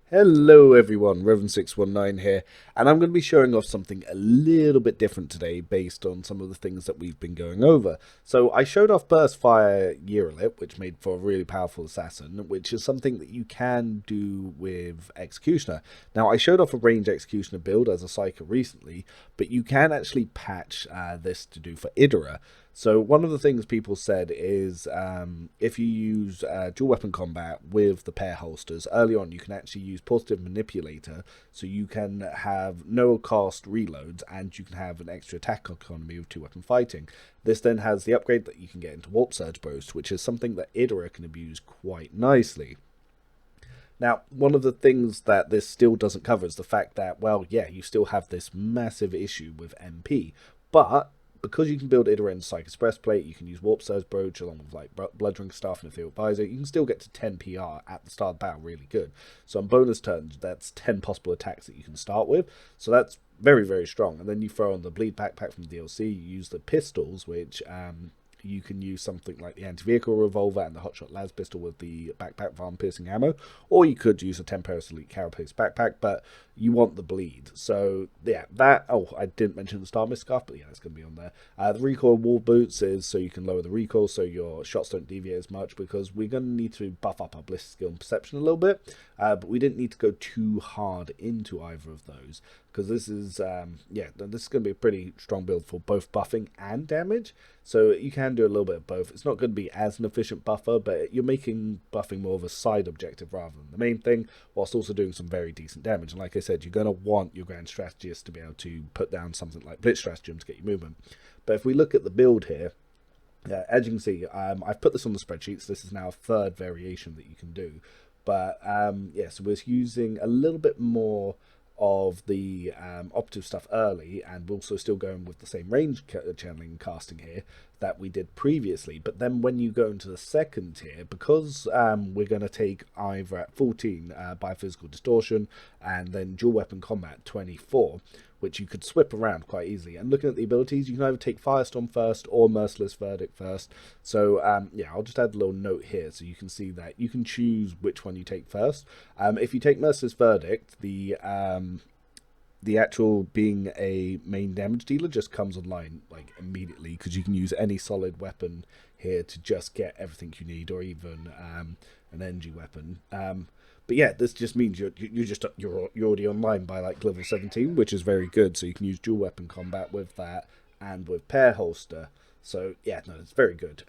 Hello everyone, Reverend619 here, and I'm going to be showing off something a little bit different today based on some of the things that we've been going over. So I showed off Burst Fire Yearlit, which made for a really powerful assassin, which is something that you can do with Executioner. Now I showed off a range Executioner build as a Psyker recently, but you can actually patch this to do for Idira. So one of the things people said is if you use dual weapon combat with the pair holsters, early on you can actually use Positive Manipulator, so you can have no cost reloads and you can have an extra attack economy with two weapon fighting. This then has the upgrade that you can get into Warp Surge Burst, which is something that Idira can abuse quite nicely. Now, one of the things that this still doesn't cover is the fact that, well, yeah, you still have this massive issue with MP, but because you can build Idira into Psyker Spreadsheet, you can use Warp Surge Brooch along with like Bloodring Staff and a Field Visor. You can still get to 10 PR at the start of the battle really good. So on bonus turns, that's 10 possible attacks that you can start with. So that's very, very strong. And then you throw on the Bleed Backpack from the DLC, you use the pistols, which you can use something like the anti-vehicle revolver and the hotshot las pistol with the backpack with arm-piercing ammo, or you could use a Temperos Elite carapace backpack, but you want the bleed. So yeah, that. Oh, I didn't mention the Star Mist scarf, but yeah, it's going to be on there. The recoil wall boots is so you can lower the recoil, so your shots don't deviate as much, because we're going to need to buff up our ballistic skill and perception a little bit, but we didn't need to go too hard into either of those, because this is yeah, this is going to be a pretty strong build for both buffing and damage. So you can do a little bit of both. It's not going to be as an efficient buffer, but you're making buffing more of a side objective rather than the main thing, whilst also doing some very decent damage. And like I said, you're going to want your Grand Strategist to be able to put down something like Blitz Stratagem to get your movement. But if we look at the build here, as you can see, I've put this on the spreadsheet, so this is now a third variation that you can do. But yeah, so we're using a little bit more of the operative stuff early, and we're also still going with the same range channeling and casting here that we did previously. But then when you go into the second tier, because we're going to take either at 14 Biophysical Distortion and then dual weapon combat 24, which you could swip around quite easily. And looking at the abilities, you can either take Firestorm first or Merciless Verdict first. So yeah, I'll just add a little note here so you can see that you can choose which one you take first. If you take Merciless Verdict, the actual being a main damage dealer just comes online like immediately, because you can use any solid weapon here to just get everything you need, or even an energy weapon. But yeah, this just means you're already online by like level 17, which is very good. So you can use dual weapon combat with that and with pair holster. So yeah, no, it's very good.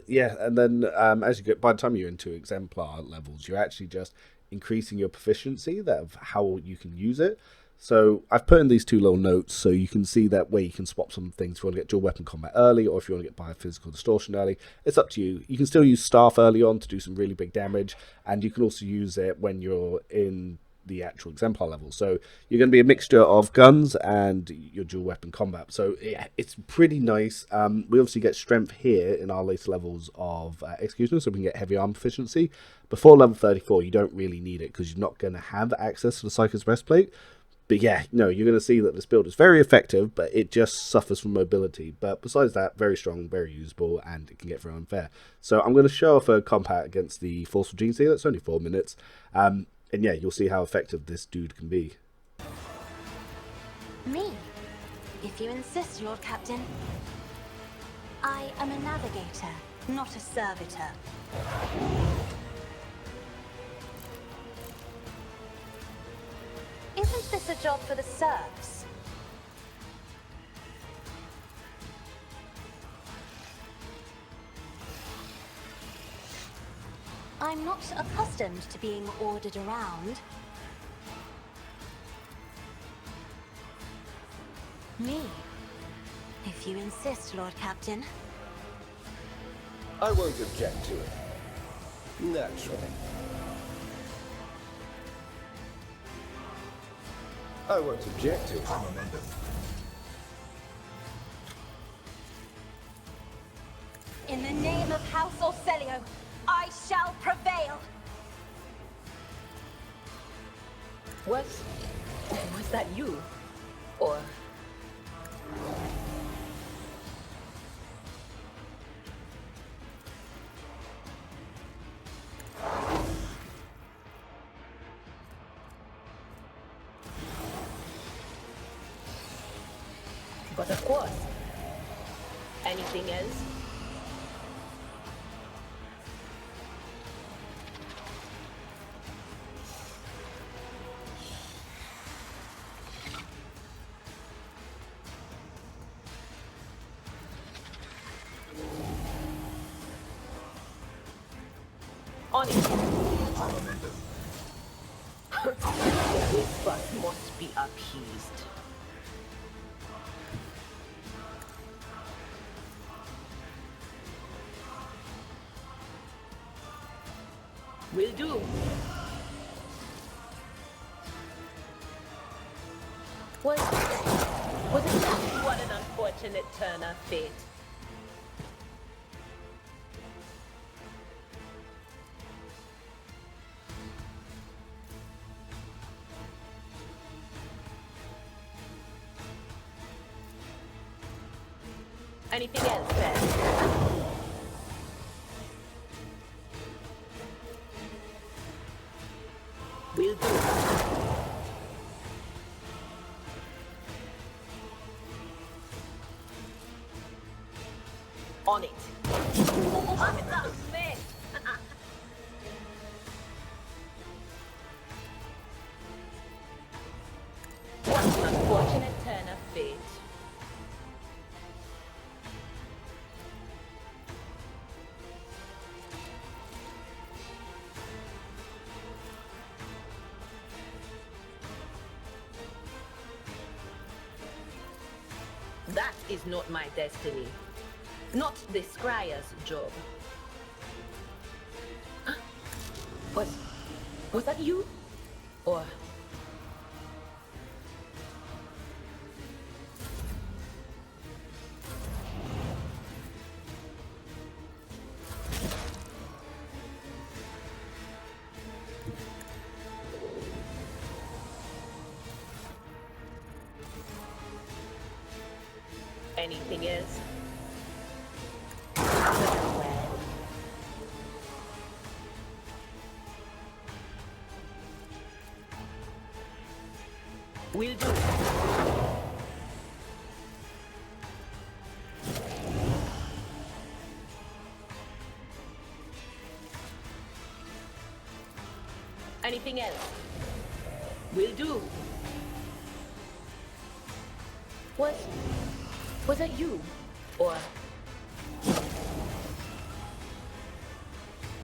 Yeah, and then as you get, by the time you're into exemplar levels, you're actually just increasing your proficiency of how you can use it. So I've put in these two little notes so you can see that way you can swap some things if you want to get dual weapon combat early, or if you want to get biophysical distortion early. It's up to you. You can still use staff early on to do some really big damage, and you can also use it when you're in the actual exemplar level. So you're going to be a mixture of guns and your dual weapon combat. So yeah, it's pretty nice. We obviously get strength here in our later levels of execution, so we can get heavy arm proficiency. Before level 34, you don't really need it because you're not going to have access to the Psyker's breastplate. But yeah, no, you're going to see that this build is very effective, but it just suffers from mobility. But besides that, very strong, very usable, and it can get very unfair. So I'm going to show off a combat against the Forceful Gene Stealer. It's only 4 minutes. And yeah, you'll see how effective this dude can be. Me? If you insist, Lord Captain. I am a navigator, not a servitor. Isn't this a job for the serfs? I'm not accustomed to being ordered around. Me? If you insist, Lord Captain. I won't object to it. Naturally. I won't object to it. In the name of House Orselio, I shall prevail! Was that you? Or... But of course. Anything else? On it. The whispers must be appeased. Will do. Was it that? What an unfortunate turn of fate. Anything else, then? Will do. On it. What a mess! What an unfortunate turn of fate. That is not my destiny. Not the scryer's job. Was that you? Or... anything else? Well. Will do. Anything else? Will do. Was that you? Or